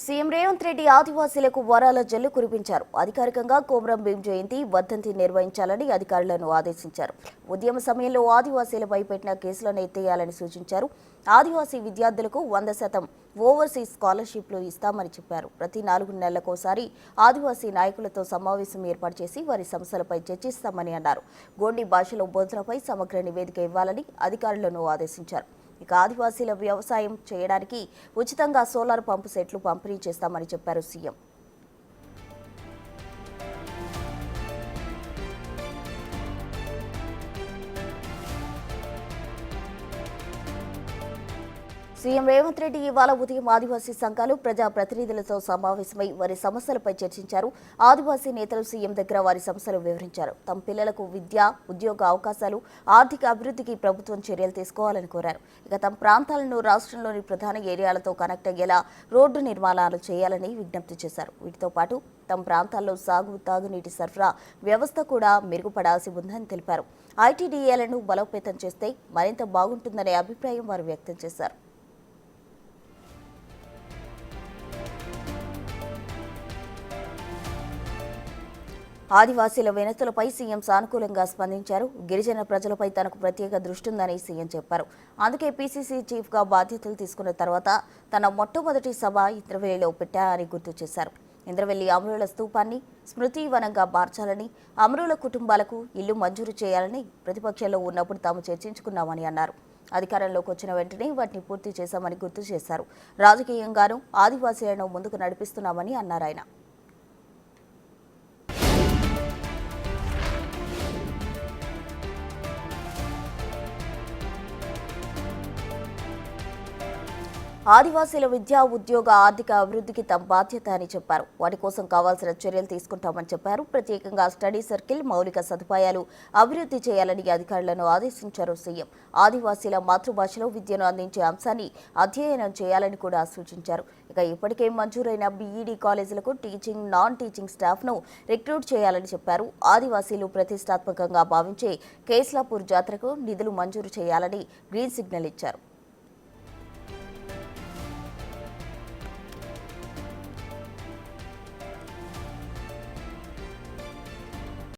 CM Revanth Reddy ఆదివాసీలకు వరాల జల్లు కురిపించారు. అధికారికంగా కొమరం భీం జయంతి వర్ధంతి నిర్వహించాలని అధికారులను ఆదేశించారు. ఉద్యమ సమయంలో ఆదివాసీలపై పెట్టిన కేసులను ఎత్తేయాలని సూచించారు. ఆదివాసీ విద్యార్థులకు 100% ఓవర్సీస్ స్కాలర్షిప్లు ఇస్తామని చెప్పారు. ప్రతి 4 నెలలకోసారి ఆదివాసీ నాయకులతో సమావేశం ఏర్పాటు చేసి వారి సమస్యలపై చర్చిస్తామని అన్నారు. గోండి భాషలో బోధనపై సమగ్ర నివేదిక ఇవ్వాలని అధికారులను ఆదేశించారు. ఇక ఆదివాసీల వ్యవసాయం చేయడానికి ఉచితంగా సోలార్ పంపు సెట్లు పంపిణీ చేస్తామని చెప్పారు సీఎం. సీఎం రేవంత్ రెడ్డి ఇవాళ ఉదయం ఆదివాసీ సంఘాలు ప్రజా ప్రతినిధులతో సమావేశమై వారి సమస్యలపై చర్చించారు. ఆదివాసీ నేతలు సీఎం దగ్గర వారి సమస్యలు వివరించారు. తమ పిల్లలకు విద్య, ఉద్యోగ అవకాశాలు, ఆర్థిక అభివృద్ధికి ప్రభుత్వం చర్యలు తీసుకోవాలని కోరారు. ఇక తమ ప్రాంతాలను రాష్ట్రంలోని ప్రధాన ఏరియాలతో కనెక్ట్ అయ్యేలా రోడ్డు నిర్మాణాలు చేయాలని విజ్ఞప్తి చేశారు. వీటితో పాటు తమ ప్రాంతాల్లో సాగు, తాగునీటి సరఫరా వ్యవస్థ కూడా మెరుగుపడాల్సి ఉందని తెలిపారు. ఐటీడీఏలను బలోపేతం చేస్తే మరింత బాగుంటుందనే అభిప్రాయం వారు వ్యక్తం చేశారు. ఆదివాసీల వినతులపై సీఎం సానుకూలంగా స్పందించారు. గిరిజన ప్రజలపై తనకు ప్రత్యేక దృష్టి ఉందని సీఎం చెప్పారు. అందుకే పీసీసీ చీఫ్గా బాధ్యతలు తీసుకున్న తర్వాత తన మొట్టమొదటి సభ ఇంద్రవెల్లిలో పెట్టారని గుర్తు చేశారు. ఇంద్రవెల్లి అమరుల స్తూపాన్ని స్మృతివనంగా మార్చాలని, అమరుల కుటుంబాలకు ఇల్లు మంజూరు చేయాలని ప్రతిపక్షంలో ఉన్నప్పుడు తాము చర్చించుకున్నామని అన్నారు. అధికారంలోకి వచ్చిన వెంటనే వాటిని పూర్తి చేశామని గుర్తు చేశారు. రాజకీయంగానూ ఆదివాసీలను ముందుకు నడిపిస్తున్నామని అన్నారు ఆయన. ఆదివాసీల విద్యా, ఉద్యోగ, ఆర్థిక అభివృద్ధికి తమ బాధ్యత అని చెప్పారు. వాటి కోసం కావాల్సిన చర్యలు తీసుకుంటామని చెప్పారు. ప్రత్యేకంగా స్టడీ సర్కిల్, మౌలిక సదుపాయాలు అభివృద్ధి చేయాలని అధికారులను ఆదేశించారు సీఎం. ఆదివాసీల మాతృభాషలో విద్యను అందించే అంశాన్ని అధ్యయనం చేయాలని కూడా సూచించారు. ఇక ఇప్పటికే మంజూరైన బీఈడీ కాలేజీలకు టీచింగ్, నాన్ టీచింగ్ స్టాఫ్ను రిక్రూట్ చేయాలని చెప్పారు. ఆదివాసీలు ప్రతిష్టాత్మకంగా భావించే కేస్లాపూర్ జాతరకు నిధులు మంజూరు చేయాలని గ్రీన్ సిగ్నల్ ఇచ్చారు.